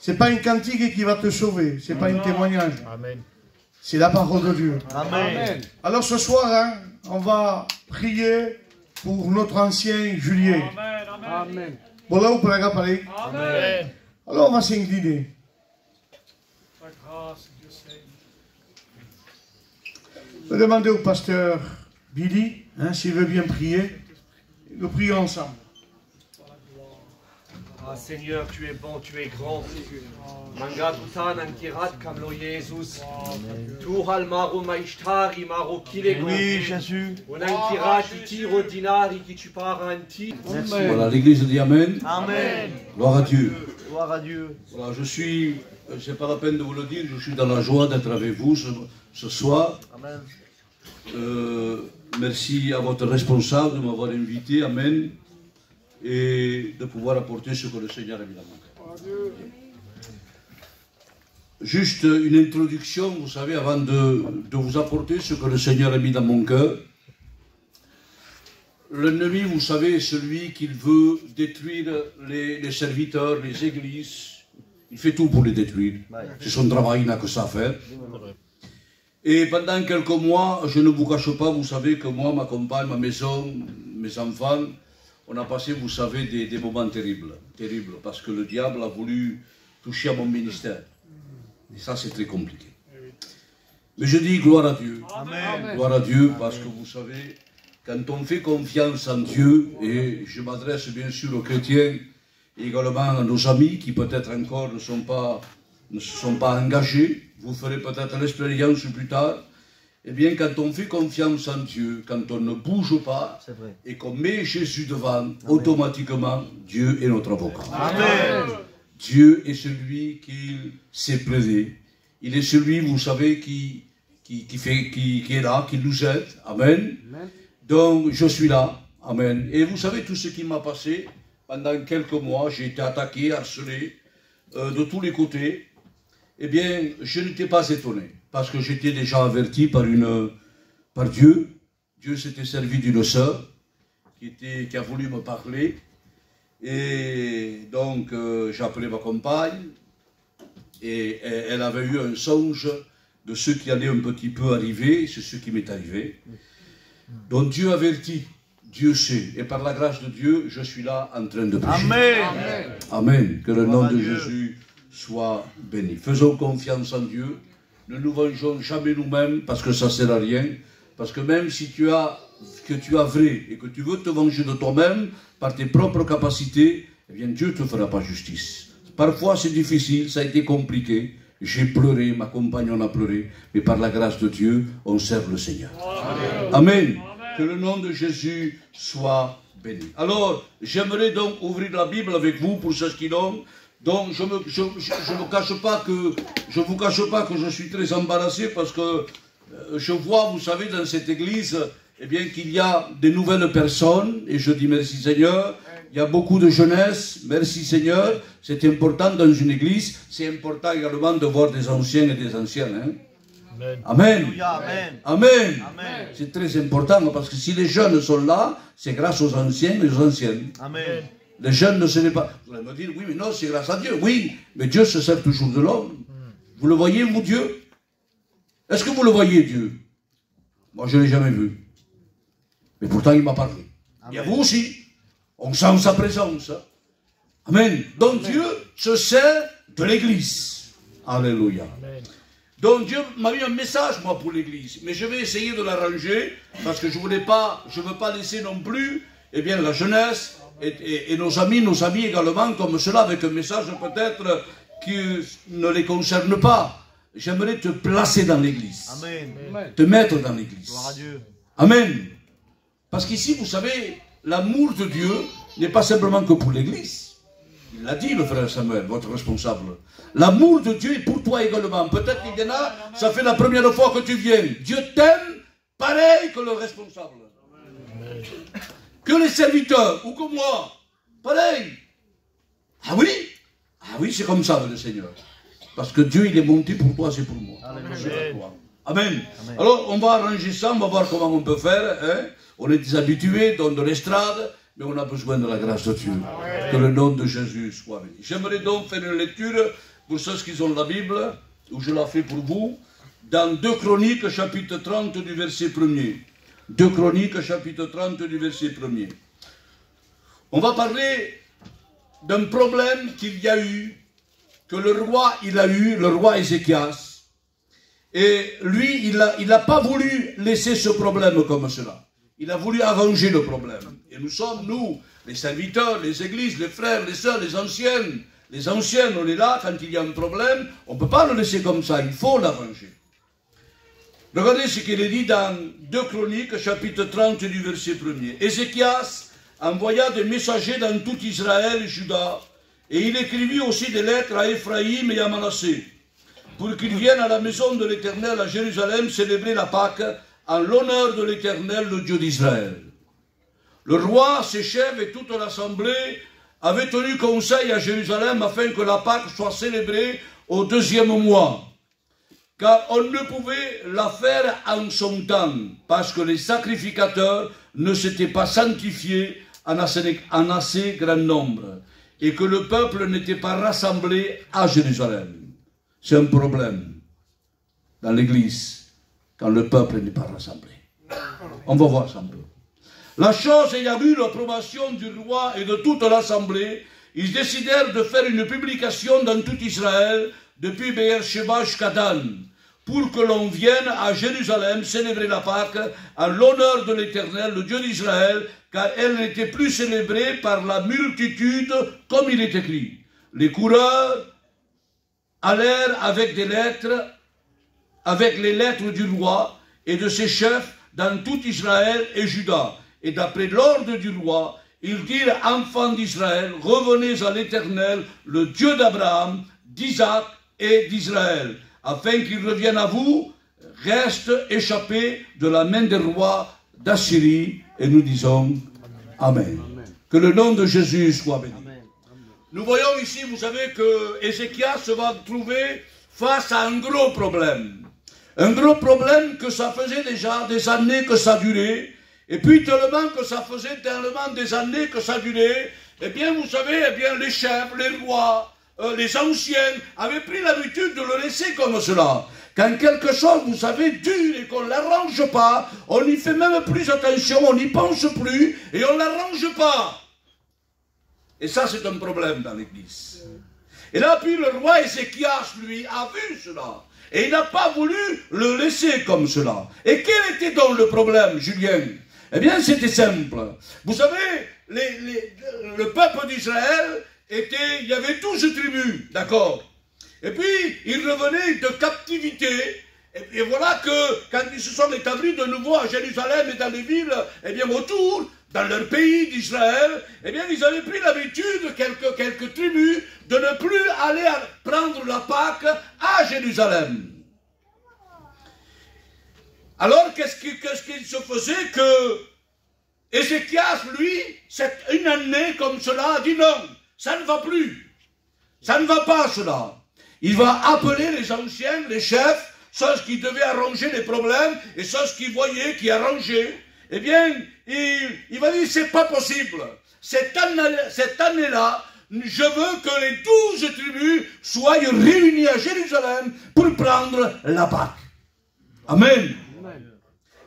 C'est pas une cantique qui va te sauver, c'est pas un témoignage. Amen. C'est la parole de Dieu. Amen. Alors ce soir, hein, on va prier pour notre ancien Julien. Amen. Voilà où pourra parler. Amen. Alors on va s'incliner. Je vais demander au pasteur Billy, hein, s'il veut bien prier. Nous prions ensemble. Ah Seigneur, tu es bon, tu es grand. Mangatutan ankirat kamlo Jesus. Tu halmaro maishtari maro kile. Oui, Jésus. On ankirat tiro dinari qui tu pars anti. Voilà, l'église dit Amen. Amen. Gloire à Dieu. Gloire à Dieu. Voilà, c'est pas la peine de vous le dire, je suis dans la joie d'être avec vous ce soir. Amen. Merci à votre responsable de m'avoir invité, Amen, et de pouvoir apporter ce que le Seigneur a mis dans mon cœur. Juste une introduction, vous savez, avant de vous apporter ce que le Seigneur a mis dans mon cœur. L'ennemi, vous savez, est celui qui veut détruire les serviteurs, les églises. Il fait tout pour les détruire. C'est son travail, il n'a que ça à faire. Et pendant quelques mois, je ne vous cache pas, vous savez que moi, ma compagne, ma maison, mes enfants, on a passé, vous savez, des moments terribles. Terribles, parce que le diable a voulu toucher à mon ministère. Et ça, c'est très compliqué. Mais je dis gloire à Dieu. Amen. Gloire à Dieu, parce que vous savez, quand on fait confiance en Dieu, et je m'adresse bien sûr aux chrétiens, et également à nos amis qui peut-être encore ne se sont pas engagés, vous ferez peut-être l'expérience plus tard, eh bien quand on fait confiance en Dieu, quand on ne bouge pas, et qu'on met Jésus devant, Amen, automatiquement, Dieu est notre avocat. Amen. Dieu est celui qui s'est prêté. Il est celui, vous savez, qui est là, qui nous aide. Amen. Amen. Donc je suis là. Amen. Et vous savez tout ce qui m'a passé. Pendant quelques mois, j'ai été attaqué, harcelé, de tous les côtés. Eh bien, je n'étais pas étonné, parce que j'étais déjà averti par Dieu. Dieu s'était servi d'une sœur qui a voulu me parler. Et donc, j'ai appelé ma compagne, et elle avait eu un songe de ce qui allait un petit peu arriver, c'est ce qui m'est arrivé. Donc Dieu avertit. Dieu sait, et par la grâce de Dieu, je suis là en train de prêcher. Amen. Amen. Que le nom de Jésus soit béni. Faisons confiance en Dieu. Ne nous vengeons jamais nous-mêmes, parce que ça ne sert à rien. Parce que même si tu as vrai et que tu veux te venger de toi-même par tes propres capacités, eh bien Dieu ne te fera pas justice. Parfois c'est difficile, ça a été compliqué. J'ai pleuré, ma compagne en a pleuré, mais par la grâce de Dieu, on sert le Seigneur. Amen. Que le nom de Jésus soit béni. Alors, j'aimerais donc ouvrir la Bible avec vous pour ceux qui l'ont. Donc, je ne vous cache pas que je suis très embarrassé parce que je vois, vous savez, dans cette église, eh bien, qu'il y a de nouvelles personnes, et je dis merci Seigneur. Il y a beaucoup de jeunesse, merci Seigneur. C'est important dans une église, c'est important également de voir des anciens et des anciennes. Hein? Amen. Amen. Amen. Amen. Amen. C'est très important parce que si les jeunes sont là, c'est grâce aux anciens et aux anciennes. Amen. Les jeunes ne savaient pas. Vous allez me dire, oui, mais non, c'est grâce à Dieu. Oui, mais Dieu se sert toujours de l'homme. Vous le voyez, vous, Dieu? Est-ce que vous le voyez, Dieu? Moi, je ne l'ai jamais vu. Mais pourtant, il m'a parlé. Amen. Et vous aussi. On sent sa présence. Amen. Donc, Dieu se sert de l'église. Alléluia. Amen. Donc Dieu m'a mis un message, moi, pour l'église. Mais je vais essayer de l'arranger, parce que je ne veux pas laisser non plus, eh bien, la jeunesse et nos amis également, comme cela, avec un message peut-être qui ne les concerne pas. J'aimerais te placer dans l'église. Amen. Te mettre dans l'église. Gloire à Dieu. Amen. Parce qu'ici, vous savez, l'amour de Dieu n'est pas simplement que pour l'église. Il l'a dit, le frère Samuel, votre responsable. L'amour de Dieu est pour toi également. Peut-être qu'il y en a, ça fait la première fois que tu viens. Dieu t'aime pareil que le responsable. Amen. Que les serviteurs, ou que moi, pareil. Ah oui, c'est comme ça, le Seigneur. Parce que Dieu, il est monté pour toi, c'est pour moi. Amen. Amen. Amen. Alors, on va arranger ça, on va voir comment on peut faire. Hein? On est des habitués, dans de l'estrade. Mais on a besoin de la grâce de Dieu. Amen. Que le nom de Jésus soit béni. J'aimerais donc faire une lecture pour ceux qui ont la Bible, ou je la fais pour vous, dans 2 Chroniques, chapitre 30 du verset 1er. 2 Chroniques, chapitre 30 du verset 1er. On va parler d'un problème qu'il y a eu, que le roi le roi Ézéchias. Et lui, il n'a pas voulu laisser ce problème comme cela. Il a voulu arranger le problème. Et nous sommes, nous, les serviteurs, les églises, les frères, les sœurs, les anciennes, on est là, quand il y a un problème, on ne peut pas le laisser comme ça, il faut l'arranger. Regardez ce qu'il est dit dans 2 Chroniques, chapitre 30 du verset 1er. Ézéchias envoya des messagers dans tout Israël et Juda, et il écrivit aussi des lettres à Éphraïm et à Manassé, pour qu'ils viennent à la maison de l'Éternel à Jérusalem célébrer la Pâque en l'honneur de l'Éternel, le Dieu d'Israël. Le roi, ses chefs et toute l'assemblée avaient tenu conseil à Jérusalem afin que la Pâque soit célébrée au 2e mois, car on ne pouvait la faire en son temps, parce que les sacrificateurs ne s'étaient pas sanctifiés en assez grand nombre, et que le peuple n'était pas rassemblé à Jérusalem. C'est un problème dans l'Église, quand le peuple n'est pas rassemblé. On va voir ça un peu. La chose ayant eu l'approbation du roi et de toute l'assemblée, ils décidèrent de faire une publication dans tout Israël, depuis Beersheba jusqu'à Dan, pour que l'on vienne à Jérusalem célébrer la Pâque en l'honneur de l'Éternel, le Dieu d'Israël, car elle n'était plus célébrée par la multitude, comme il est écrit. Les coureurs allèrent avec des lettres, avec les lettres du roi et de ses chefs dans tout Israël et Juda. Et d'après l'ordre du roi, ils dirent, enfants d'Israël, revenez à l'Éternel, le Dieu d'Abraham, d'Isaac et d'Israël, afin qu'il revienne à vous, reste échappé de la main des rois d'Assyrie. Et nous disons Amen. Amen. Que le nom de Jésus soit béni. Amen. Nous voyons ici, vous savez, que Ézéchias se va trouver face à un gros problème. Un gros problème que ça faisait déjà des années que ça durait. Et puis tellement que ça faisait tellement des années que ça durait. Eh bien, vous savez, eh bien, les chefs, les rois, les anciens avaient pris l'habitude de le laisser comme cela. Quand quelque chose, vous savez, dure et qu'on ne l'arrange pas, on n'y fait même plus attention, on n'y pense plus et on ne l'arrange pas. Et ça, c'est un problème dans l'Église. Et là, puis le roi Ézéchias, lui, a vu cela. Et il n'a pas voulu le laisser comme cela. Et quel était donc le problème, Julien? Eh bien, c'était simple. Vous savez, le peuple d'Israël, il y avait 12 tribus, d'accord? Et puis, ils revenaient de captivité. Et voilà que, quand ils se sont établis de nouveau à Jérusalem et dans les villes, eh bien, autour, dans leur pays d'Israël, eh bien, ils avaient pris l'habitude, quelques tribus, de ne plus aller prendre la Pâque à Jérusalem. Alors, qu'est-ce qu'il se faisait que Ézéchias, lui, une année comme cela, a dit non, ça ne va plus. Ça ne va pas, cela. Il va appeler les anciens, les chefs, ceux qui devaient arranger les problèmes et ceux qui voyaient, qui arrangeaient. Eh bien, il va dire, c'est pas possible. Cette année-là, je veux que les 12 tribus soient réunies à Jérusalem pour prendre la Pâque. Amen.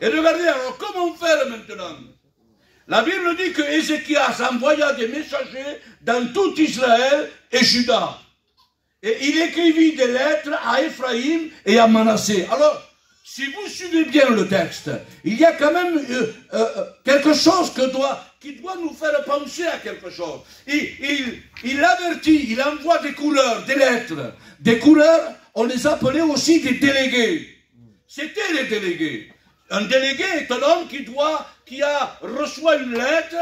Et regardez, alors, comment faire maintenant? La Bible dit que Ézéchias envoya des messagers dans tout Israël et Juda. Et il écrivit des lettres à Éphraïm et à Manassé. Alors, si vous suivez bien le texte, il y a quand même quelque chose qui doit nous faire penser à quelque chose. Il avertit, il envoie des coureurs, des lettres. Des coureurs, on les appelait aussi des délégués. C'était les délégués. Un délégué est un homme qui reçoit une lettre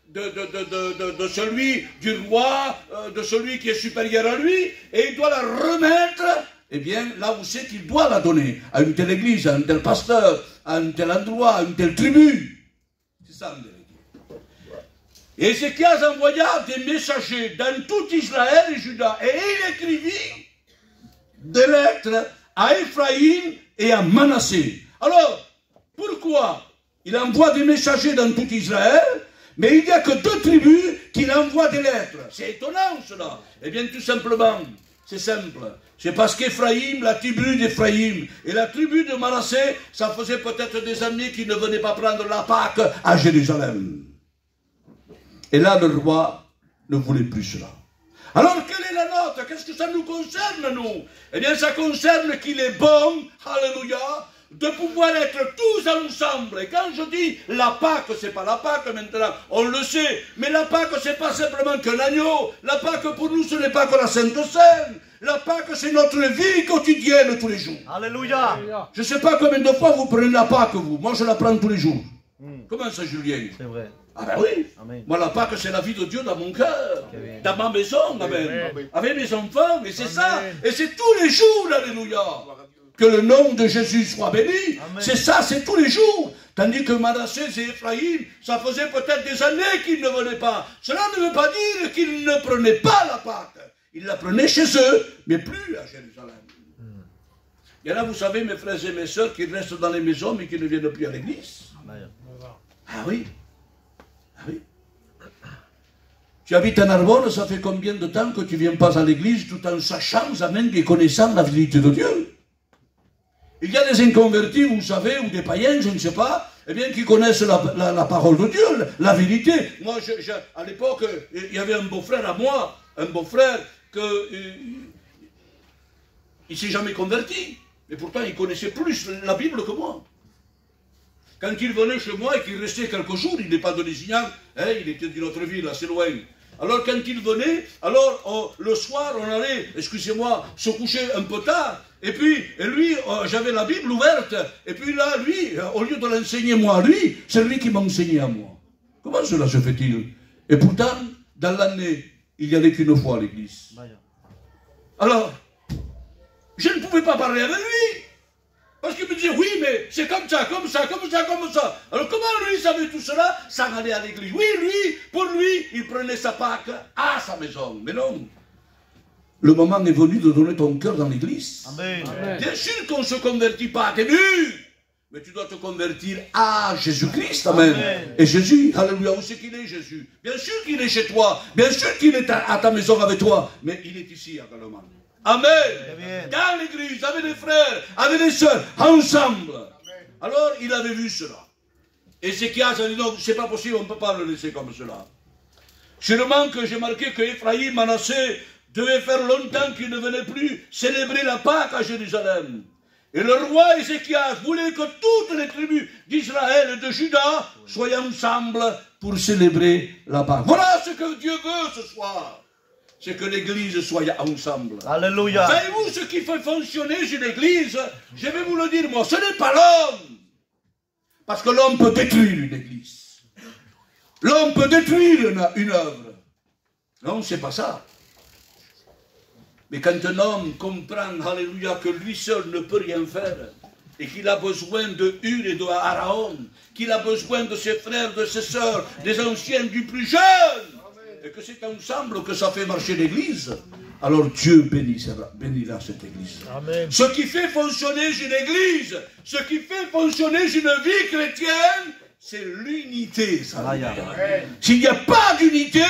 de celui du roi, de celui qui est supérieur à lui, et il doit la remettre, eh bien, là où c'est qu'il doit la donner, à une telle église, à un tel pasteur, à un tel endroit, à une telle tribu. C'est ça un délégué. Et Ézéchias envoya des messagers dans tout Israël et Juda, et il écrivit des lettres à Éphraïm et à Manassé. Alors, pourquoi il envoie des messagers dans tout Israël, mais il n'y a que 2 tribus qui envoient des lettres? C'est étonnant cela. Eh bien, tout simplement, C'est simple. C'est parce qu'Éphraïm, la tribu d'Éphraïm et la tribu de Manassé, ça faisait peut-être des années qu'ils ne venaient pas prendre la Pâque à Jérusalem. Et là, le roi ne voulait plus cela. Alors, quelle est la nôtre? Qu'est-ce que ça nous concerne, nous? Eh bien, ça concerne qu'il est bon, alléluia, de pouvoir être tous ensemble. Et quand je dis la Pâque, c'est pas la Pâque maintenant, on le sait, mais la Pâque, c'est pas simplement qu'un agneau. La Pâque, pour nous, ce n'est pas que la Sainte Seine. La Pâque, c'est notre vie quotidienne tous les jours. Alléluia. Je ne sais pas combien de fois vous prenez la Pâque, vous. Moi, je la prends tous les jours. Comment ça, Julien? C'est vrai. Ah ben oui. Amen. Moi, la Pâque, c'est la vie de Dieu dans mon cœur, Amen. dans ma maison, amen. Amen. Avec mes enfants, et c'est ça. Et c'est tous les jours, alléluia. Que le nom de Jésus soit béni. C'est ça, c'est tous les jours. Tandis que Manassé et Ephraïm, ça faisait peut-être des années qu'ils ne venaient pas. Cela ne veut pas dire qu'ils ne prenaient pas la Pâque. Ils la prenaient chez eux, mais plus à Jérusalem. Il y en a, vous savez, mes frères et mes sœurs, qui restent dans les maisons, mais qui ne viennent plus à l'église. Ah oui. Ah oui. Tu habites à Narbonne, ça fait combien de temps que tu ne viens pas à l'église tout en sachant, amen, et connaissant la vérité de Dieu? Il y a des inconvertis, vous savez, ou des païens, je ne sais pas, eh bien, qui connaissent la parole de Dieu, la vérité. Moi, à l'époque, il y avait un beau-frère à moi, un beau-frère, il ne s'est jamais converti. Et pourtant, il connaissait plus la Bible que moi. Quand il venait chez moi et qu'il restait quelques jours, il n'est pas de Lézignan, hein, il était d'une autre ville, assez loin. Alors quand il venait, alors le soir, on allait, excusez-moi, se coucher un peu tard. Et puis, lui, j'avais la Bible ouverte. Et puis là, lui, au lieu de l'enseigner moi à lui, c'est lui qui m'a enseigné à moi. Comment cela se fait-il? Et pourtant, dans l'année, il n'y allait qu'une fois à l'église. Alors, je ne pouvais pas parler avec lui. Parce qu'il me disait, oui, mais c'est comme ça, comme ça, comme ça, comme ça. Alors comment lui savait tout cela sans aller à l'église? Oui, lui, pour lui, il prenait sa Pâque à sa maison. Mais non. Le moment est venu de donner ton cœur dans l'église. Amen. Bien sûr qu'on ne se convertit pas à tes buts. Mais tu dois te convertir à Jésus-Christ, amen. Et Jésus, alléluia, où c'est qu'il est, Jésus? Bien sûr qu'il est chez toi. Bien sûr qu'il est à ta maison avec toi. Mais il est ici également. Amen. Dans l'église, avec les frères, avec les sœurs, ensemble. Alors, il avait vu cela. Et Ézéchias a dit, non, c'est pas possible, on ne peut pas le laisser comme cela. Seulement que j'ai marqué que Ephraïm, Manassé, devait faire longtemps qu'il ne venait plus célébrer la Pâque à Jérusalem. Et le roi Ézéchias voulait que toutes les tribus d'Israël et de Juda soient ensemble pour célébrer la Pâque. Voilà ce que Dieu veut ce soir. C'est que l'église soit ensemble. Alléluia. Savez-vous ce qui fait fonctionner une église? Je vais vous le dire moi, ce n'est pas l'homme. Parce que l'homme peut détruire une église. L'homme peut détruire une œuvre. Non, c'est pas ça. Mais quand un homme comprend, alléluia, que lui seul ne peut rien faire, et qu'il a besoin de Hur et de Aaron, qu'il a besoin de ses frères, de ses sœurs, des anciens du plus jeune, et que c'est ensemble que ça fait marcher l'église, alors Dieu bénira cette église. Amen. Ce qui fait fonctionner une église, ce qui fait fonctionner une vie chrétienne, c'est l'unité. S'il n'y a pas d'unité,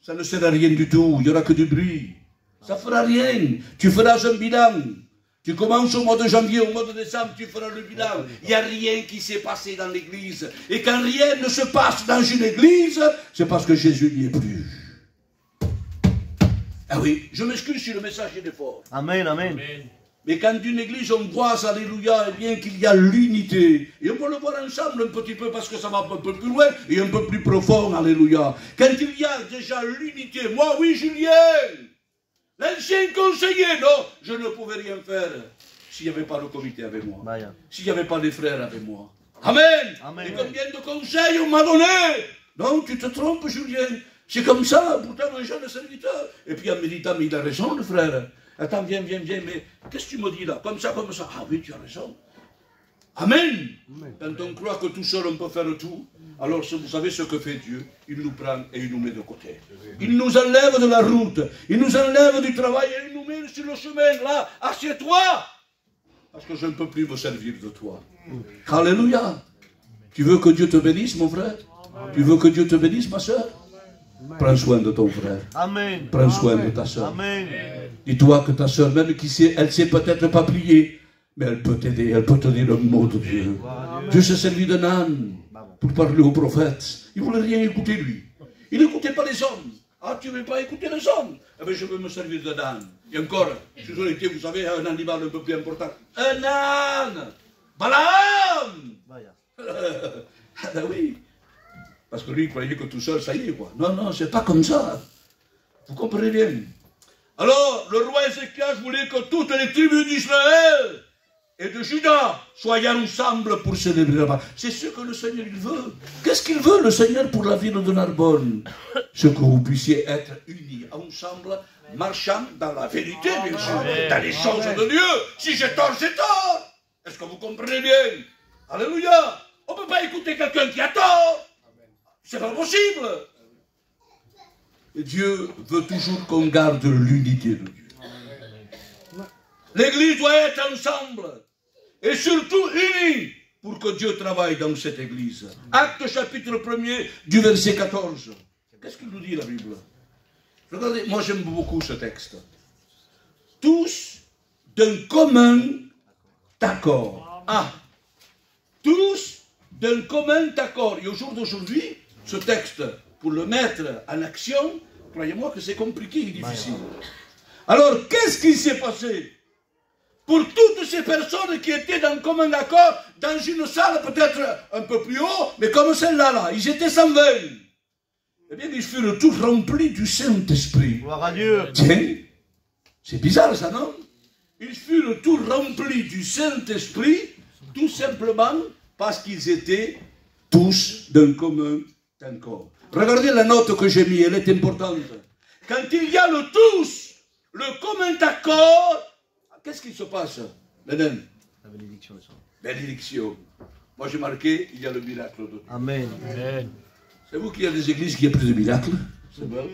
ça ne sert à rien du tout, il n'y aura que du bruit. Ça ne fera rien. Tu feras un bilan. Tu commences au mois de janvier, au mois de décembre, tu feras le bilan. Il n'y a rien qui s'est passé dans l'église. Et quand rien ne se passe dans une église, c'est parce que Jésus n'y est plus. Ah oui, je m'excuse si le message est fort. Amen, amen. Mais quand d'une église on voit, alléluia, eh bien qu'il y a l'unité. Et on peut le voir ensemble un petit peu parce que ça va un peu plus loin et un peu plus profond, alléluia. Quand il y a déjà l'unité, moi oui, Julien, l'ancien conseiller, non, je ne pouvais rien faire s'il n'y avait pas le comité avec moi. S'il n'y avait pas les frères avec moi. Amen. Amen. Et combien de conseils on m'a donné? Non, tu te trompes, Julien. C'est comme ça, pourtant un jeune serviteur. Et puis en méditant, mais il a raison, le frère. Attends, viens, mais qu'est-ce que tu me dis là? Comme ça, comme ça. Ah oui, tu as raison. Amen. Quand on croit que tout seul on peut faire tout, alors vous savez ce que fait Dieu? Il nous prend et il nous met de côté. Il nous enlève de la route, il nous enlève du travail et il nous met sur le chemin. Là, assieds-toi, parce que je ne peux plus me servir de toi. Alléluia. Tu veux que Dieu te bénisse, mon frère? Tu veux que Dieu te bénisse, ma soeur? Prends soin de ton frère. Amen. Prends soin de ta soeur. Amen. Dis-toi que ta soeur, même qui sait, elle sait peut-être pas prier, mais elle peut t'aider, elle peut te dire le mot de Dieu. Dieu s'est servi d'un âne pour parler au prophète. Il ne voulait rien écouter lui. Il n'écoutait pas les hommes. Ah, tu ne veux pas écouter les hommes? Eh bien, je veux me servir d'un âne. Et encore, je vous ai dit, vous savez, un animal un peu plus important. Un âne! Balaam! Ah ben oui. Parce que lui, il croyait que tout seul, ça y est, quoi. Non, non, c'est pas comme ça. Vous comprenez bien. Alors, le roi Ézéchias voulait que toutes les tribus d'Israël et de Juda soient ensemble pour célébrer là-bas. C'est ce que le Seigneur il veut. Qu'est-ce qu'il veut, le Seigneur, pour la ville de Narbonne? Ce que vous puissiez être unis ensemble, marchant dans la vérité, bien sûr, dans les choses de Dieu. Si j'ai tort, c'est tort. Est-ce que vous comprenez bien? Alléluia. On ne peut pas écouter quelqu'un qui a tort. C'est pas possible. Et Dieu veut toujours qu'on garde l'unité de Dieu. L'Église doit être ensemble. Et surtout unis pour que Dieu travaille dans cette Église. Acte chapitre 1er du verset 14. Qu'est-ce qu'il nous dit la Bible? Regardez, moi j'aime beaucoup ce texte. Tous d'un commun accord. Ah, tous d'un commun accord. Et au jour d'aujourd'hui, ce texte, pour le mettre en action, croyez-moi que c'est compliqué et difficile. Alors, qu'est-ce qui s'est passé pour toutes ces personnes qui étaient d'un commun accord, dans une salle peut-être un peu plus haut, mais comme celle-là, ils étaient 120. Eh bien, ils furent tous remplis du Saint-Esprit. Gloire à Dieu. Tiens, c'est bizarre ça, non? Ils furent tous remplis du Saint-Esprit, tout simplement parce qu'ils étaient tous d'un commun accord. Regardez la note que j'ai mise, elle est importante. Quand il y a le tous, le commun accord, qu'est-ce qui se passe, Bénin? La bénédiction est ça. Bénédiction. Moi j'ai marqué, il y a le miracle de Dieu. Amen. Amen. Savez-vous qu'il y a des églises qui ont plus de miracles? C'est vrai.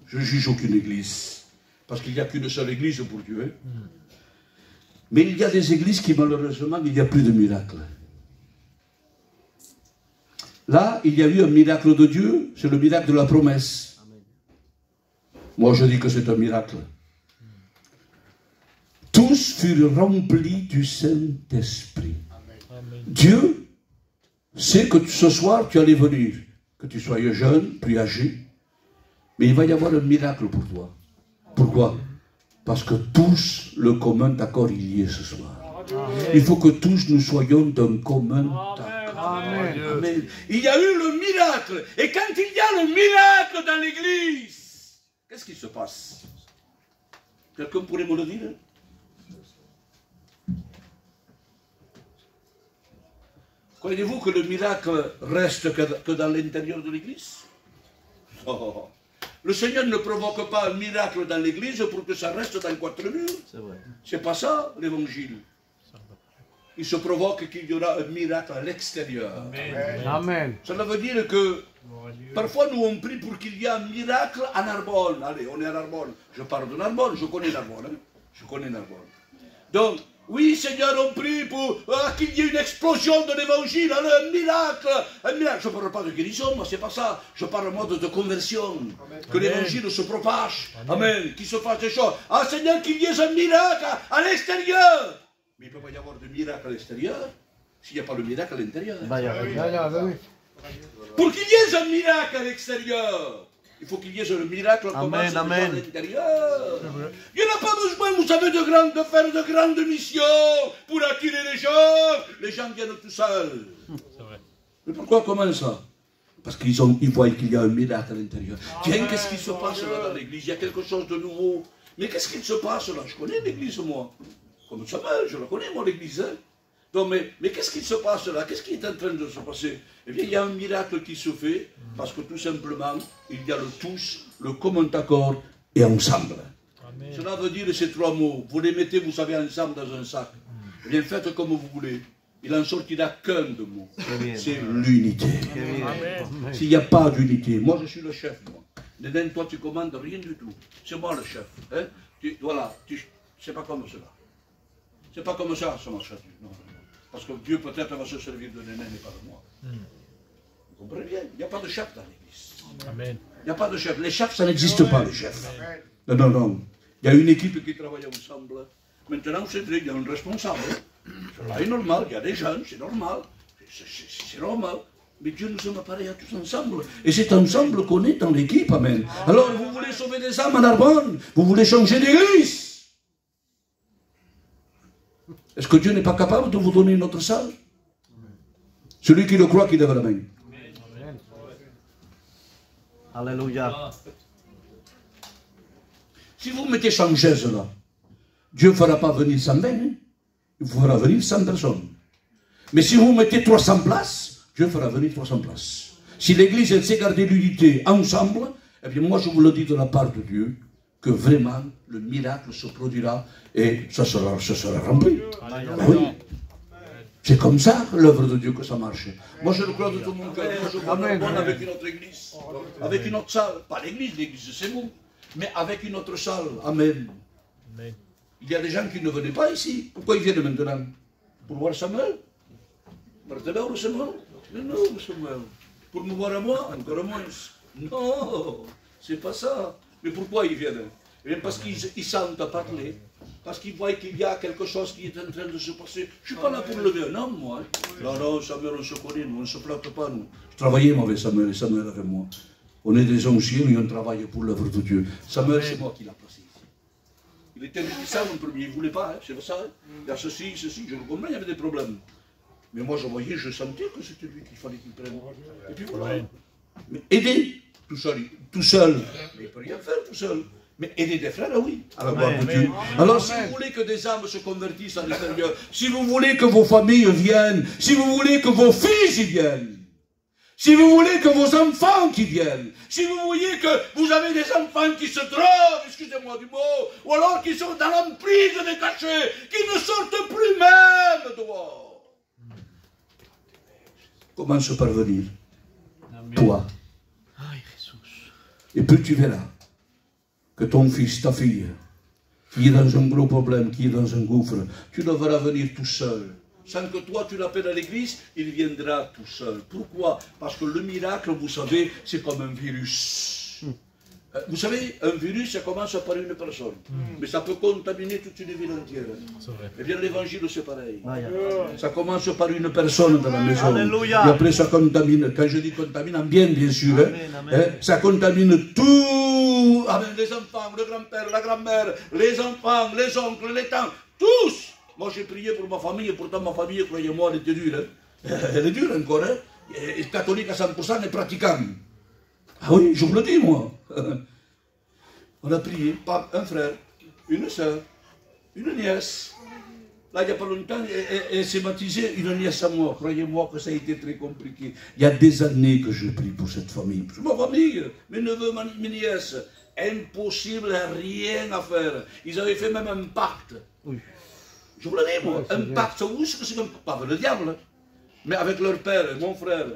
Je ne juge aucune église. Parce qu'il n'y a qu'une seule église pour Dieu. Hein. Mais il y a des églises qui, malheureusement, il n'y a plus de miracles. Là, il y a eu un miracle de Dieu, c'est le miracle de la promesse. Amen. Moi, je dis que c'est un miracle. Tous furent remplis du Saint-Esprit. Dieu sait que ce soir, tu allais venir. Que tu sois jeune, plus âgé. Mais il va y avoir un miracle pour toi. Pourquoi? Parce que tous, le commun d'accord, il y est ce soir. Amen. Il faut que tous nous soyons d'un commun d'accord. Amen. Amen. Il y a eu le miracle. Et quand il y a le miracle dans l'église, qu'est-ce qui se passe? Quelqu'un pourrait me le dire? Croyez-vous que le miracle reste que dans l'intérieur de l'église? Oh. Le Seigneur ne provoque pas un miracle dans l'église pour que ça reste dans 4 murs. C'est pas ça l'évangile. Il se provoque qu'il y aura un miracle à l'extérieur. Amen. Cela veut dire que parfois nous on prie pour qu'il y ait un miracle à Narbonne. Allez, on est à Narbonne. Je parle de Narbonne, je connais Narbonne. Hein? Je connais Narbonne. Donc, oui Seigneur, on prie pour qu'il y ait une explosion de l'évangile, un miracle. Un miracle. Je ne parle pas de guérison, moi c'est pas ça. Je parle moi de conversion. Amen. Que l'évangile se propage. Amen. Amen. Qu'il se fasse des choses. Ah Seigneur, qu'il y ait un miracle à l'extérieur. Mais il ne peut pas y avoir de miracle à l'extérieur s'il n'y a pas le miracle à l'intérieur. Pour qu'il y ait un miracle à l'extérieur, il faut qu'il y ait un miracle à l'intérieur. Il n'y en a pas besoin, vous savez, de faire de grandes missions pour attirer les gens. Les gens viennent tout seuls. Mais pourquoi, comment ça? Parce qu'ils voient qu'il y a un miracle à l'intérieur. Tiens, qu'est-ce qui se passe là dans l'église? Il y a quelque chose de nouveau. Mais qu'est-ce qui se passe là? Je connais l'église, moi. Comme ça va, je la connais, moi, l'église. Hein? Donc, mais qu'est-ce qui se passe là? Qu'est-ce qui est en train de se passer? Eh bien, il y a un miracle qui se fait, parce que tout simplement, il y a le tous, le commun accord et ensemble. Amen. Cela veut dire ces 3 mots. Vous les mettez, vous savez, ensemble dans un sac. Eh bien, faites comme vous voulez. Il en sortira qu'un de mots. C'est l'unité. S'il n'y a pas d'unité, moi je suis le chef, moi. Nénen, toi tu commandes rien du tout. C'est moi le chef. Hein? Voilà, c'est pas comme cela. C'est pas comme ça marche. Non. Parce que Dieu peut-être va se servir de Nénen et pas de moi. Vous comprenez bien? Il n'y a pas de chef dans l'église. Amen. Il n'y a pas de chef. Les chefs, ça n'existe pas, les chefs. Non, non, non. Il y a une équipe qui travaille ensemble. Maintenant, c'est vrai, il y a un responsable. Cela est normal, il y a des jeunes, c'est normal. C'est normal. Mais Dieu nous sommes appareils à tous ensemble. Et c'est ensemble qu'on est dans l'équipe, amen. Alors, vous voulez sauver des âmes à Narbonne? Vous voulez changer d'église? Est-ce que Dieu n'est pas capable de vous donner une autre salle? Celui qui le croit, qui lève la main. Alléluia. Si vous mettez 100 chaises là, Dieu ne fera pas venir 120, hein? Il vous fera venir 100 personnes. Mais si vous mettez 300 places, Dieu fera venir 300 places. Si l'église elle sait garder l'unité ensemble, eh bien moi je vous le dis de la part de Dieu, que vraiment le miracle se produira et ça sera rempli. Ah oui. C'est comme ça l'œuvre de Dieu que ça marche. Moi je le crois de tout mon cœur. Moi je crois avec une autre église, avec une autre salle. Pas l'église c'est vous, mais avec une autre salle. Amen. Amen. Il y a des gens qui ne venaient pas ici. Pourquoi ils viennent maintenant? Pour voir Samuel? Marthelin ou Samuel? Non, Samuel. Pour me voir à moi, encore moins. Non, c'est pas ça. Mais pourquoi ils viennent? Eh bien parce qu'ils sentent à parler. Parce qu'ils voient qu'il y a quelque chose qui est en train de se passer. Je ne suis pas là pour lever un homme, moi. Non, non, Samuel, on se connaît, nous, on ne se plaque pas, nous. Je travaillais, moi, avec Samuel, et Samuel avec moi. On est des anciens et on travaille pour l'œuvre de Dieu. Samuel, c'est moi qui l'ai placé ici. Il était réticent en premier, il ne voulait pas, hein, c'est ça. Hein. Il y a ceci, je le comprends, il y avait des problèmes. Mais moi, je voyais, je sentais que c'était lui qu'il fallait qu'il prenne. Et puis voilà. Mais aider, tout seul, mais il ne peut rien faire tout seul. Mais aider des frères, oui, à la gloire de Dieu. Alors, si vous voulez que des âmes se convertissent à l'intérieur, si vous voulez que vos familles viennent, si vous voulez que vos fils y viennent, si vous voulez que vos enfants qui viennent, si vous voyez que vous avez des enfants qui se droguent, excusez-moi du mot, ou alors qui sont dans l'emprise des cachets, qui ne sortent plus même dehors, commence par venir, toi. Et plus tu verras que ton fils, ta fille, qui est dans un gros problème, qui est dans un gouffre, tu le verras venir tout seul. Sans que toi tu l'appelles à l'église, il viendra tout seul. Pourquoi? Parce que le miracle, vous savez, c'est comme un virus. Vous savez, un virus, ça commence par une personne. Mais ça peut contaminer toute une ville entière. Eh bien, l'évangile, c'est pareil. Ça commence par une personne dans la maison. Alléluia. Et après, ça contamine. Quand je dis contamine, en bien sûr. Ça contamine tout. Avec les enfants, le grand-père, la grand-mère, les enfants, les oncles, les tantes, tous. Moi, j'ai prié pour ma famille, et pourtant ma famille, croyez-moi, elle était dure. Hein. Elle est dure encore. Hein. Et catholique à 100% et pratiquant. Ah oui, je vous le dis, moi. On a prié, pas un frère, une soeur, une nièce. Là, il n'y a pas longtemps, elle s'est baptisée, une nièce à moi. Croyez-moi que ça a été très compliqué. Il y a des années que je prie pour cette famille. C'est ma famille, mes neveux, mes nièces. Impossible, rien à faire. Ils avaient fait même un pacte. Oui. Je vous le dis, moi, un pacte, vous savez ce que c'est qu'un pacte? Pas avec le diable, mais avec leur père, mon frère.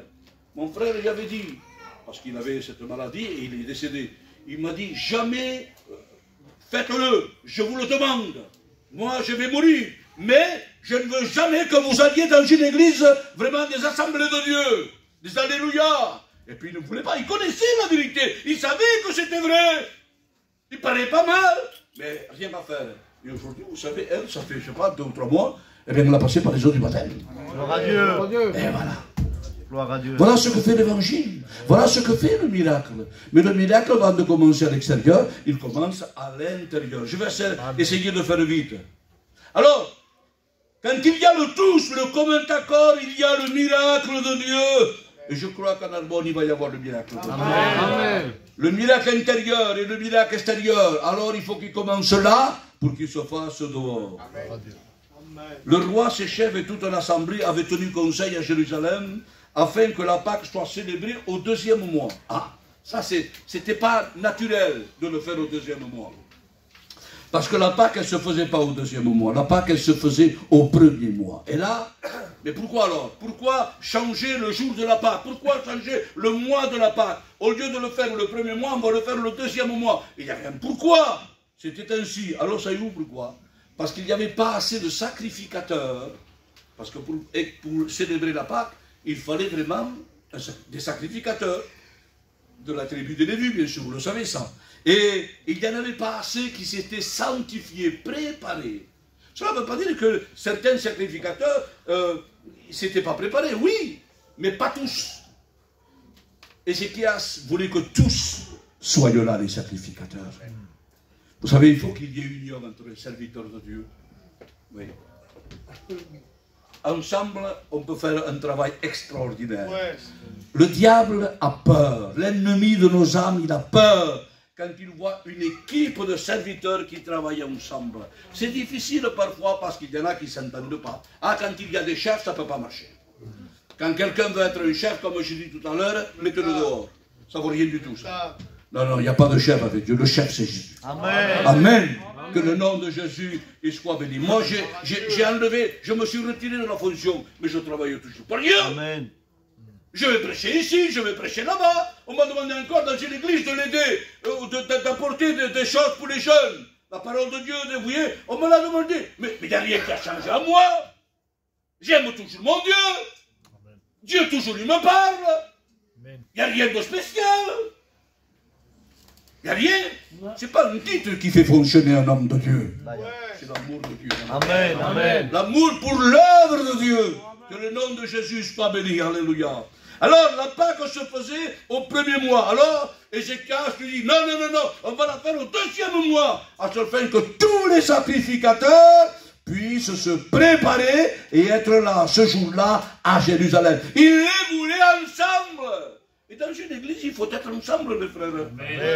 Mon frère, il avait dit, parce qu'il avait cette maladie et il est décédé, il m'a dit, jamais faites-le, je vous le demande. Moi, je vais mourir, mais je ne veux jamais que vous alliez dans une église, vraiment des assemblées de Dieu, des alléluia. Et puis il ne voulait pas, il connaissait la vérité, il savait que c'était vrai. Il paraît pas mal, mais rien à faire. Et aujourd'hui, vous savez, elle, ça fait, je ne sais pas, 2 ou 3 mois, eh bien, on l'a passé par les eaux du baptême. Gloire à Dieu. Et voilà. Gloire à Dieu. Voilà ce que fait l'évangile. Voilà ce que fait le miracle. Mais le miracle, avant de commencer à l'extérieur, il commence à l'intérieur. Je vais essayer de faire vite. Alors, quand il y a le tous, le commun accord, il y a le miracle de Dieu. Et je crois qu'en Narbonne, il va y avoir le miracle de Dieu. Amen. Le miracle intérieur et le miracle extérieur. Alors, il faut qu'il commence là pour qu'il se fasse dehors. Amen. Le roi, ses chefs et toute l'assemblée avaient tenu conseil à Jérusalem afin que la Pâque soit célébrée au 2e mois. Ah, ça, c'était pas naturel de le faire au 2e mois. Parce que la Pâque, elle ne se faisait pas au 2e mois. La Pâque, elle se faisait au 1er mois. Et là, mais pourquoi alors? Pourquoi changer le jour de la Pâque? Pourquoi changer le mois de la Pâque? Au lieu de le faire le 1er mois, on va le faire le 2e mois. Il n'y a rien. Pourquoi? C'était ainsi. Alors, ça y est où? Pourquoi? Parce qu'il n'y avait pas assez de sacrificateurs. Parce que pour célébrer la Pâque, il fallait vraiment des sacrificateurs de la tribu de Lévi, bien sûr, vous le savez ça. Et il n'y en avait pas assez qui s'étaient sanctifiés, préparés. Cela ne veut pas dire que certains sacrificateurs ne s'étaient pas préparés, oui, mais pas tous. Ézéchias voulait que tous soient là, les sacrificateurs. Vous savez, il faut qu'il y ait une union entre les serviteurs de Dieu. Oui. Ensemble, on peut faire un travail extraordinaire. Ouais. Le diable a peur. L'ennemi de nos âmes, il a peur quand il voit une équipe de serviteurs qui travaillent ensemble. C'est difficile parfois parce qu'il y en a qui ne s'entendent pas. Ah, quand il y a des chefs, ça ne peut pas marcher. Quand quelqu'un veut être un chef, comme je dis tout à l'heure, mettez-le dehors. Ça ne vaut rien du tout, ça. Non, non, il n'y a pas de chef avec Dieu. Le chef, c'est Jésus. Amen. Amen. Que le nom de Jésus soit béni. Moi, j'ai enlevé, je me suis retiré de la fonction, mais je travaille toujours pour Dieu. Amen. Je vais prêcher ici, je vais prêcher là-bas. On m'a demandé encore dans une église de l'aider, d'apporter des choses pour les jeunes. La parole de Dieu, vous voyez, on me l'a demandé. Mais il n'y a rien qui a changé à moi. J'aime toujours mon Dieu. Dieu toujours il me parle. Il n'y a rien de spécial. Il n'y a rien. Ce n'est pas un titre qui fait fonctionner un homme de Dieu. C'est l'amour de Dieu. Amen. Amen. L'amour pour l'œuvre de Dieu. Que le nom de Jésus soit béni. Alléluia. Alors, la Pâque se faisait au premier mois. Alors, Ézéchias lui dit, non, non, non, non, on va la faire au deuxième mois, afin que tous les sacrificateurs puissent se préparer et être là, ce jour-là, à Jérusalem. Il les voulait ensemble. Et dans une église, il faut être ensemble, les frères.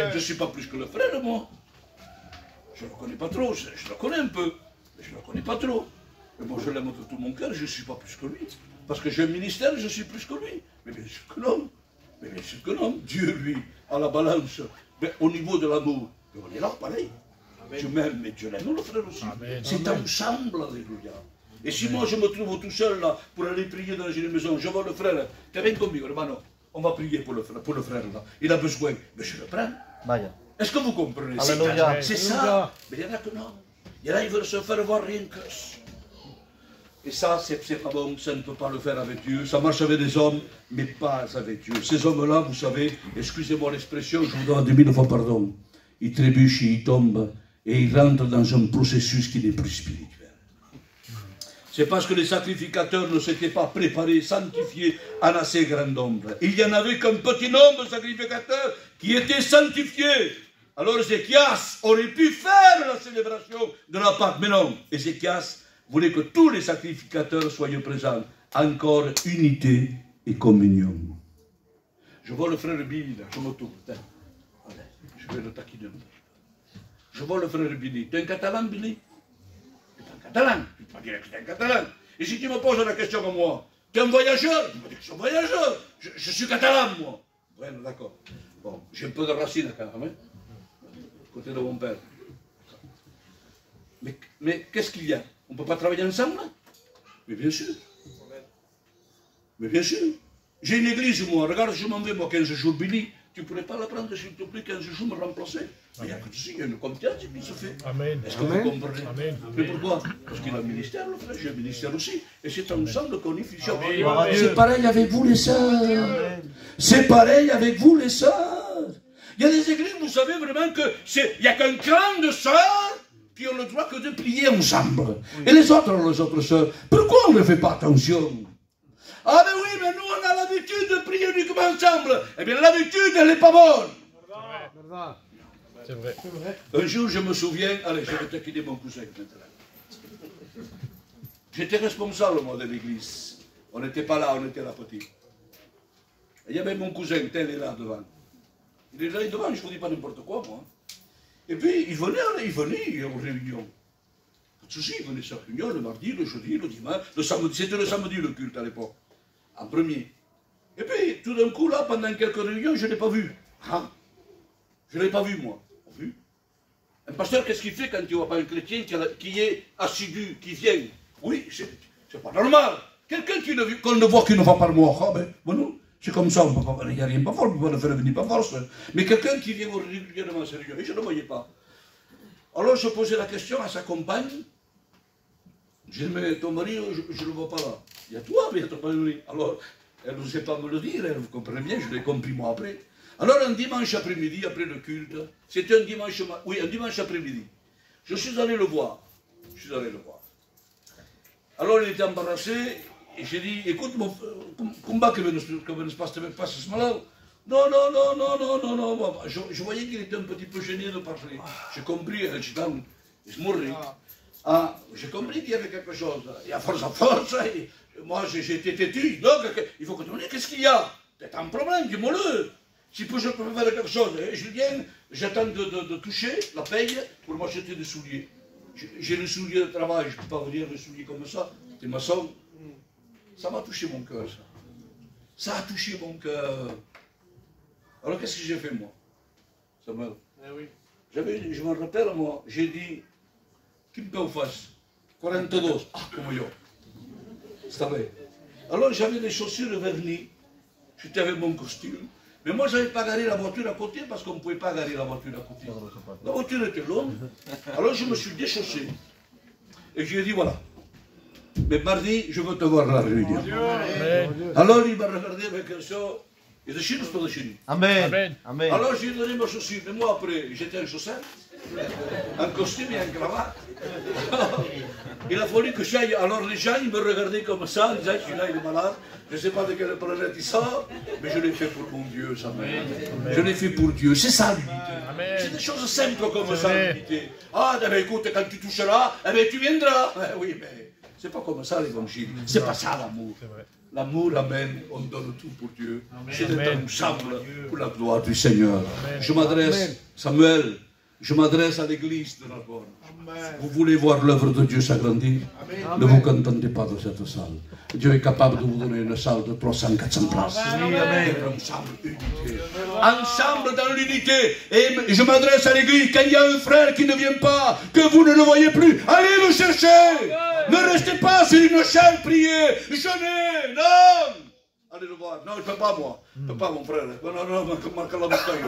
Je ne suis pas plus que le frère, moi. Je ne le connais pas trop, je le connais un peu, mais je ne le connais pas trop. Mais moi, je l'aime de tout mon cœur, je ne suis pas plus que lui. Parce que j'ai un ministère, je suis plus que lui. Mais bien sûr que non. Mais bien sûr que non. Dieu, lui, à la balance, mais au niveau de l'amour, on est là, pareil. Je m'aime, mais Dieu l'aime, le frère aussi. C'est ensemble, alléluia. Et si moi, je me trouve tout seul, là, pour aller prier dans une maison, je vois le frère, tu viens conmigo, hermano. On va prier pour le frère, là. Il a besoin. Mais je le prends. Est-ce que vous comprenez? C'est ça. Mais il y en a que non. Il y en a, ils veulent se faire voir rien que ça. Et ça, c'est pas bon, ça ne peut pas le faire avec Dieu. Ça marche avec des hommes, mais pas avec Dieu. Ces hommes-là, vous savez, excusez-moi l'expression, je vous donne 2000 fois pardon. Ils trébuchent, ils tombent, et ils rentrent dans un processus qui n'est plus spirituel. C'est parce que les sacrificateurs ne s'étaient pas préparés, sanctifiés en assez grand nombre. Il n'y en avait qu'un petit nombre de sacrificateurs qui étaient sanctifiés. Alors Ézéchias aurait pu faire la célébration de la Pâque, mais non, Ézéchias voulait que tous les sacrificateurs soient présents. Encore unité et communion. Je vois le frère Billy là, je me tourne. Allez, je vais le taquiner. Je vois le frère Billy. Tu es un catalan, Billy? Tu es un catalan. Tu ne peux pas dire que tu es un catalan. Et si tu me poses la question à moi, tu es un voyageur? Je me dis que je suis un voyageur. Je suis catalan, moi. Ouais, d'accord. Bon, j'ai un peu de racines quand même, hein, côté de mon père. Mais qu'est-ce qu'il y a? On ne peut pas travailler ensemble? Mais bien sûr. Mais bien sûr. J'ai une église, moi. Regarde, je m'en vais, moi, 15 jours, Billy. Tu ne pourrais pas la prendre, s'il te plaît, 15 jours, me remplacer? Il y a que ceci, il y a une confiance qui se fait. Est-ce que vous comprenez? Mais pourquoi? Parce qu'il a un ministère, le frère, j'ai un ministère aussi. Et c'est ensemble qu'on y fusionne. C'est pareil avec vous, les sœurs. C'est pareil avec vous, les sœurs. Il y a des églises, vous savez vraiment qu'il n'y a qu'un clan de sœurs qui ont le droit que de prier ensemble. Et les autres sœurs, pourquoi on ne fait pas attention? Ah mais oui, mais nous on a l'habitude de prier uniquement ensemble. Eh bien l'habitude, elle n'est pas bonne. C'est vrai. Un jour, je me souviens, allez, je vais taquiner mon cousin maintenant. J'étais responsable, moi, de l'église. On n'était pas là, on était là petit. Et il y avait mon cousin, tel est là devant. Il est là devant, je ne vous dis pas n'importe quoi, moi. Et puis, il venait aux réunions. Pas de souci, il venait à la réunion le mardi, le jeudi, le dimanche, le samedi. C'était le samedi le culte à l'époque, en premier. Et puis, tout d'un coup, là, pendant quelques réunions, je ne l'ai pas vu. Ah, je ne l'ai pas vu, moi. Vu. Un pasteur, qu'est-ce qu'il fait quand tu vois pas un chrétien qui est assidu, qui vient? Oui, c'est pas normal. Quelqu'un qu'on ne voit qu'une fois par mois, ah ben, bon, c'est comme ça, il n'y a rien pas fort, on ne peut pas le faire venir par force. Mais quelqu'un qui vient régulièrement à ces réunions, et je ne le voyais pas. Alors je posais la question à sa compagne. Je dis, mais ton mari, je ne le vois pas là. Il y a toi, mais il y a ton mari. Alors, Elle n'osait pas me le dire, vous comprenez bien, je l'ai compris moi après. Alors un dimanche après-midi, après le culte, c'était un dimanche après-midi, je suis allé le voir. Alors il était embarrassé, et j'ai dit, écoute, comment que ne se passe pas ce moment-là? Non. Je voyais qu'il était un petit peu gêné de parler. J'ai compris, il se mourait. J'ai compris qu'il y avait quelque chose. Et à force, moi j'ai été têtu. Donc, il faut que tu me dises, qu'est-ce qu'il y a? T'as un problème, dis-moi-le. Si je peux faire quelque chose. Et Julien, j'attends de toucher la paye pour m'acheter des souliers. J'ai le soulier de travail, je ne peux pas vous dire le soulier comme ça. T'es maçon. Ça m'a touché mon cœur, ça. Ça a touché mon cœur. Alors qu'est-ce que j'ai fait, moi, Samuel? Je me rappelle, moi, j'ai dit, qui me peut faire 42, comme yo. C'est vrai. Alors j'avais des chaussures vernies, j'étais avec mon costume, mais moi je n'avais pas garé la voiture à côté parce qu'on ne pouvait pas garer la voiture à côté. La voiture était longue, alors je me suis déchaussé. Et je lui ai dit, voilà, mais mardi, je veux te voir à la réunion. Alors il m'a regardé avec un sort. Et de Chine ou pas de Chine? Amen. Amen. Alors j'ai donné ma chaussure, mais moi après j'étais en chaussette, un costume et un cravate. Il a fallu que j'aille, alors les gens ils me regardaient comme ça, ils disaient celui-là il est malade, je ne sais pas de quelle planète il sort, mais je l'ai fait pour mon Dieu, ça m'a. Je l'ai fait pour Dieu, c'est ça l'unité. C'est des choses simples comme ça l'unité. Ah, ben écoute, quand tu toucheras, eh ben, tu viendras. Oui, mais c'est pas comme ça l'évangile, c'est pas ça l'amour. L'amour, amen, on donne tout pour Dieu. C'est d'être ensemble pour la gloire du Seigneur. Je m'adresse, Samuel, je m'adresse à l'église de Narbonne. Vous voulez voir l'œuvre de Dieu s'agrandir? Ne vous contentez pas de cette salle. Dieu est capable de vous donner une salle de 300-400 places. D'être ensemble, unité. Ensemble dans l'unité. Et je m'adresse à l'église, quand il y a un frère qui ne vient pas, que vous ne le voyez plus, allez le chercher. Ne restez pas sur une chaîne, priez, jeûnez, non. Allez le voir. Non, je ne peux pas, moi. Je ne peux pas, mon frère. Non, marque la bouteille.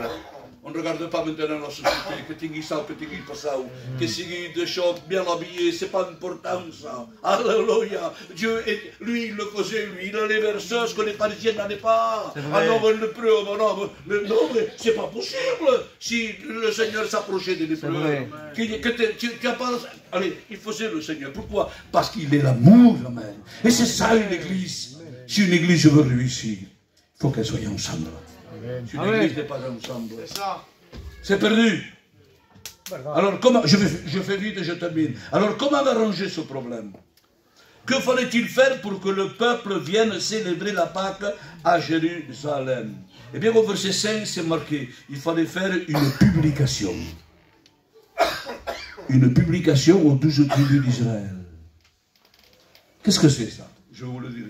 On ne regarde pas maintenant la société, que tu ça, que tu pas ça, que si de choses bien habillés, c'est pas important ça. Alléluia. Dieu, lui, il le faisait, lui, il allait vers ce que les Parisiens n'allaient pas. Ah non, mais le preuve, non, mais c'est pas possible. Si le Seigneur s'approchait de l'épreuve, tu as pas. Allez, il faisait le Seigneur. Pourquoi? Parce qu'il est l'amour, amen. Et c'est ça une église. Si une église veut réussir, il faut qu'elle soit ensemble. Si l'église n'est pas ensemble, c'est perdu. Alors, comment, je fais vite et je termine. Alors, comment arranger ce problème? Que fallait-il faire pour que le peuple vienne célébrer la Pâque à Jérusalem? Eh bien, au verset 5, c'est marqué, il fallait faire une publication. Une publication aux 12 tribus d'Israël. Qu'est-ce que c'est ça? Je vous le dirai.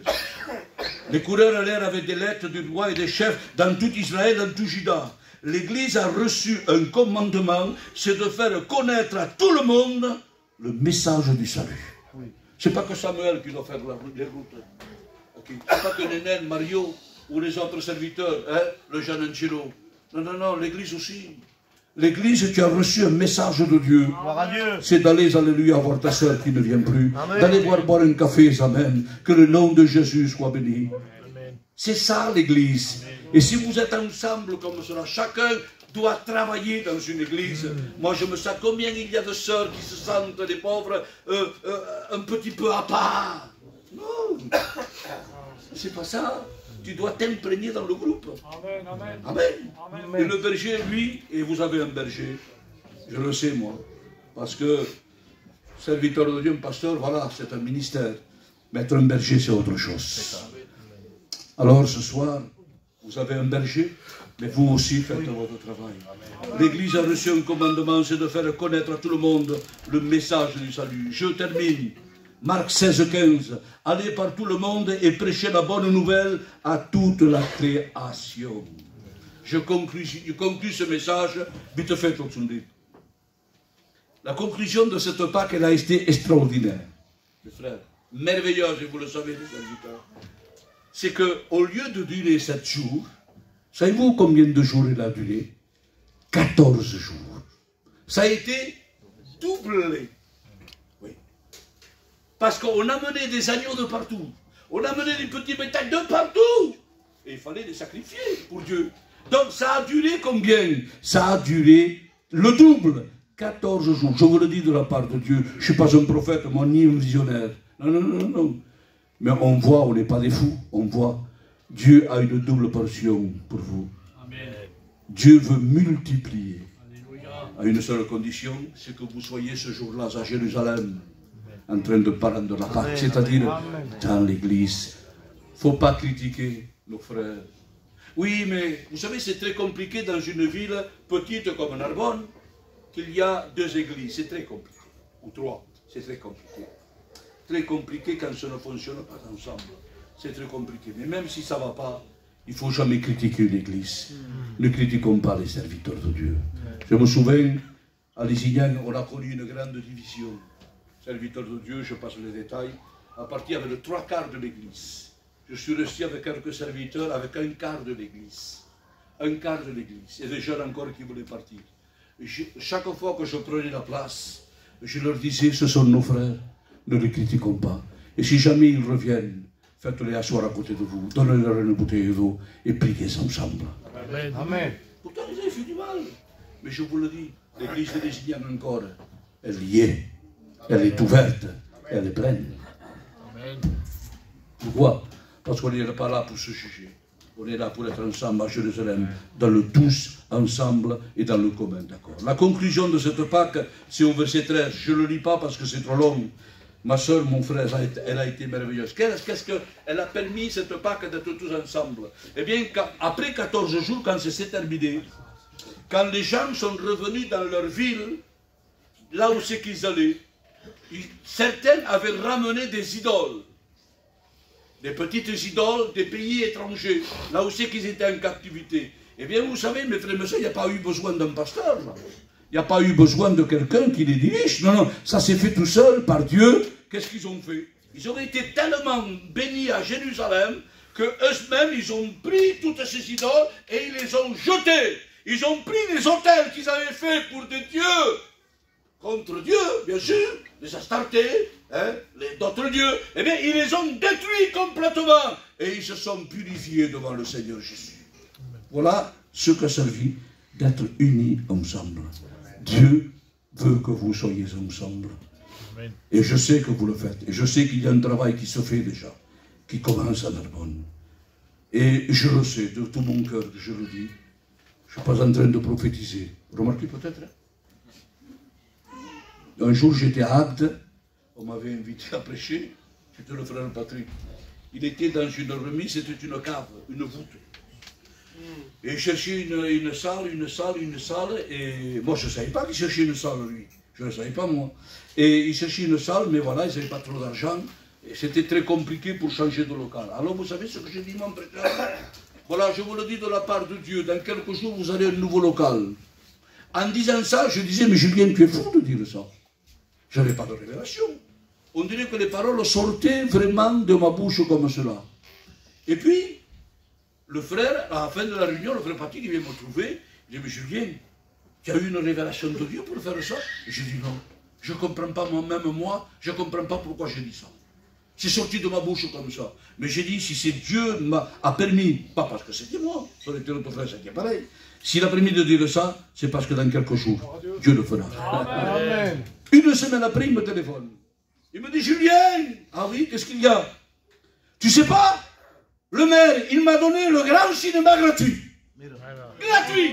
Les coureurs allèrent avec des lettres du roi et des chefs dans tout Israël, dans tout Juda. L'Église a reçu un commandement, c'est de faire connaître à tout le monde le message du salut. Ce n'est pas que Samuel qui doit faire les routes. Ce n'est pas que Nénène, Mario ou les autres serviteurs, le Jean Angelo. Non, l'Église aussi. L'Église, tu as reçu un message de Dieu. C'est d'aller, alléluia, voir ta soeur qui ne vient plus. D'aller boire un café, amen. Que le nom de Jésus soit béni. C'est ça l'Église. Et si vous êtes ensemble comme cela, chacun doit travailler dans une église. Moi, je me sens combien il y a de sœurs qui se sentent, des pauvres, un petit peu à part. Non, c'est pas ça. Tu dois t'imprégner dans le groupe. Amen. Et le berger, lui, et vous avez un berger, je le sais moi, parce que serviteur de Dieu, un pasteur, voilà, c'est un ministère. Mais être un berger, c'est autre chose. Alors ce soir, vous avez un berger, mais vous aussi faites votre travail. L'Église a reçu un commandement, c'est de faire connaître à tout le monde le message du salut. Je termine. Marc 16, 15. Allez par tout le monde et prêchez la bonne nouvelle à toute la création. Je conclus ce message. Vite fait, la conclusion de cette Pâque, elle a été extraordinaire. Mes frères, merveilleuse, et vous le savez, les auditeurs. C'est qu'au lieu de durer 7 jours, savez-vous combien de jours elle a duré? 14 jours. Ça a été doublé. Oui. Parce qu'on amenait des agneaux de partout. On amenait des petits bétails de partout. Et il fallait les sacrifier pour Dieu. Donc ça a duré combien? Ça a duré le double. 14 jours. Je vous le dis de la part de Dieu. Je ne suis pas un prophète, moi, ni un visionnaire. Non, non, non, non. Mais on voit, on n'est pas des fous. On voit. Dieu a une double portion pour vous. Amen. Dieu veut multiplier. Alléluia. À une seule condition, c'est que vous soyez ce jour-là à Jérusalem, en train de parler de la Pâque, c'est-à-dire dans l'église. Il ne faut pas critiquer nos frères. Oui, mais vous savez, c'est très compliqué dans une ville petite comme Narbonne, qu'il y a 2 églises. C'est très compliqué. Ou 3. C'est très compliqué. Très compliqué quand ça ne fonctionne pas ensemble. C'est très compliqué. Mais même si ça ne va pas, il ne faut jamais critiquer une église. Ne critiquons pas les serviteurs de Dieu. Je me souviens, à Lézignan, on a connu une grande division. Serviteurs de Dieu, je passe les détails, à partir avec le 3/4 de l'église. Je suis resté avec quelques serviteurs avec 1/4 de l'église. 1/4 de l'église. Et des jeunes encore qui voulaient partir. Chaque fois que je prenais la place, je leur disais, ce sont nos frères, ne les critiquons pas. Et si jamais ils reviennent, faites-les asseoir à côté de vous, donnez-leur une bouteille d'eau et priez ensemble. Amen. Amen. Pourtant, ils avaient fait du mal. Mais je vous le dis, l'église de Lézignan encore, elle y est. Elle est ouverte, elle est pleine. Amen. Pourquoi? Parce qu'on n'est pas là pour se juger. On est là pour être ensemble à Jérusalem, dans le tous ensemble et dans le commun d'accord. La conclusion de cette Pâque, c'est au verset 13. Je ne le lis pas parce que c'est trop long. Ma soeur, mon frère, elle a été merveilleuse. Qu'est-ce qu'elle a permis, cette Pâque, d'être tous ensemble? Eh bien, après 14 jours, quand c'est terminé, quand les gens sont revenus dans leur ville, là où c'est qu'ils allaient, certains avaient ramené des idoles. Des petites idoles des pays étrangers, là où c'est qu'ils étaient en captivité. Eh bien, vous savez, mes frères et mes sœurs, il n'y a pas eu besoin d'un pasteur. Il n'y a pas eu besoin de quelqu'un qui les dirige. Non, non, ça s'est fait tout seul par Dieu. Qu'est-ce qu'ils ont fait? Ils ont été tellement bénis à Jérusalem qu'eux-mêmes, ils ont pris toutes ces idoles et ils les ont jetées. Ils ont pris les autels qu'ils avaient faits pour des dieux, contre Dieu, bien sûr, les Astartés, hein, d'autres dieux, eh bien, ils les ont détruits complètement et ils se sont purifiés devant le Seigneur Jésus. Voilà ce que ça vit d'être unis ensemble. Dieu veut que vous soyez ensemble. Amen. Et je sais que vous le faites. Et je sais qu'il y a un travail qui se fait déjà, qui commence à Narbonne. Et je le sais de tout mon cœur, je le dis. Je ne suis pas en train de prophétiser. Remarquez peut-être, hein? Un jour, j'étais à Agde, on m'avait invité à prêcher, c'était le frère Patrick. Il était dans une remise, c'était une cave, une voûte. Et il cherchait une salle, et moi je ne savais pas qu'il cherchait une salle, lui. Je ne savais pas, moi. Et il cherchait une salle, mais voilà, ils n'avaient pas trop d'argent, et c'était très compliqué pour changer de local. Alors, vous savez ce que j'ai dit, mon prêteur? Voilà, je vous le dis de la part de Dieu, dans quelques jours, vous allez à un nouveau local. En disant ça, je disais, mais Julien, tu es fou de dire ça. Je n'avais pas de révélation. On dirait que les paroles sortaient vraiment de ma bouche comme cela. Et puis, le frère, à la fin de la réunion, le frère Patrick, il vient me trouver. Il dit, mais Julien, tu as eu une révélation de Dieu pour faire ça? Et j'ai dit non. Je ne comprends pas moi-même, moi, je ne comprends pas pourquoi j'ai dit ça. C'est sorti de ma bouche comme ça. Mais j'ai dit, si c'est Dieu m'a permis, pas parce que c'était moi, ça aurait été notre frère, c'était pareil. S'il a permis de dire ça, c'est parce que dans quelques jours, Dieu le fera. Amen. Une semaine après, il me téléphone. Il me dit, Julien, ah oui, qu'est-ce qu'il y a? Tu sais pas? Le maire, il m'a donné le grand cinéma gratuit. Gratuit.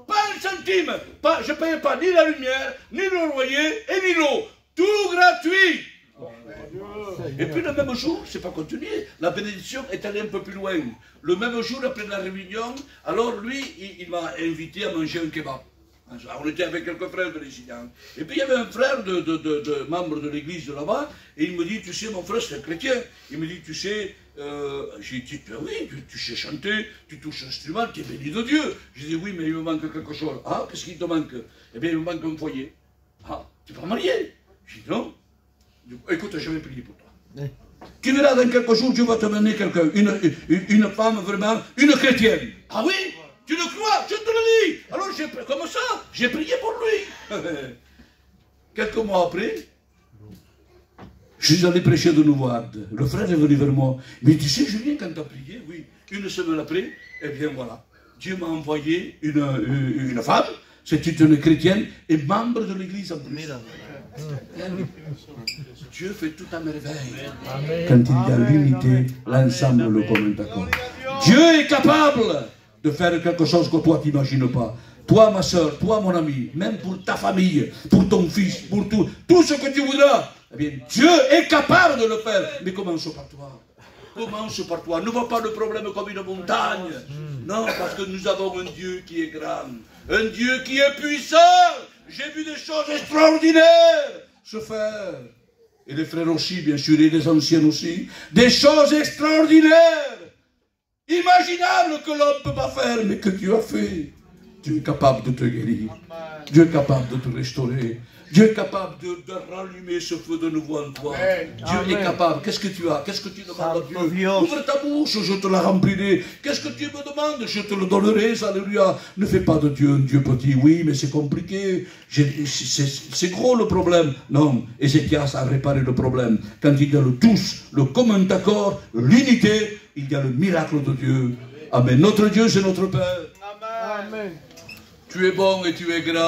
Pas un centime. Je ne payais pas ni la lumière, ni le loyer, et ni l'eau. Tout gratuit. Et puis le même jour, c'est pas continué, la bénédiction est allée un peu plus loin. Le même jour, après la réunion, alors lui, il m'a invité à manger un kebab. On était avec quelques frères de Lézignan. Et puis il y avait un frère de membre de l'église de là-bas, et il me dit, tu sais, mon frère, c'est un chrétien. Il me dit, tu sais, j'ai dit, oui, tu sais chanter, tu touches l'instrument, tu es béni de Dieu. J'ai dit, oui, mais il me manque quelque chose. Ah, qu'est-ce qu'il te manque? Eh bien, il me manque un foyer. Ah, tu n'es pas marié? J'ai dit, non. Écoute, je vais prier pour toi. Tu verras dans quelques jours, Dieu va te mener quelqu'un, une femme vraiment, une chrétienne. Ah oui? Tu le crois? Je te le dis. Alors, comme ça, j'ai prié pour lui. Quelques mois après, Je suis allé prêcher de nouveau à Agde. Le frère est venu vers moi. Mais tu sais, Julien, quand tu as prié, oui, une semaine après, eh bien voilà, Dieu m'a envoyé une femme, c'est une chrétienne et membre de l'église en plus. Dieu fait tout à merveille. Quand il y a l'unité, l'ensemble le commun accord. Dieu est capable de faire quelque chose que toi tu n'imagines pas. Toi, ma soeur, toi, mon ami, même pour ta famille, pour ton fils, pour tout ce que tu voudras, eh bien, Dieu est capable de le faire. Mais commence par toi. Commence par toi. Ne vois pas le problème comme une montagne. Non, parce que nous avons un Dieu qui est grand. Un Dieu qui est puissant. J'ai vu des choses extraordinaires se faire. Et les frères aussi, bien sûr, et les anciens aussi. Des choses extraordinaires. Imaginables que l'homme ne peut pas faire, mais que Dieu a fait. Dieu est capable de te guérir. Dieu est capable de te restaurer. Dieu est capable de rallumer ce feu de nouveau en toi. Dieu est capable. Qu'est-ce que tu as? Qu'est-ce que tu demandes à Dieu? Ouvre ta bouche, je te la remplirai. Qu'est-ce que tu me demandes? Je te le donnerai. Alléluia. Ne fais pas de Dieu un Dieu petit. Oui, mais c'est compliqué. C'est gros le problème. Non, Ézéchias a réparé le problème. Quand il y a le tous, le commun accord, l'unité, il y a le miracle de Dieu. Amen. Notre Dieu, c'est notre Père. Amen. Tu es bon et tu es grand.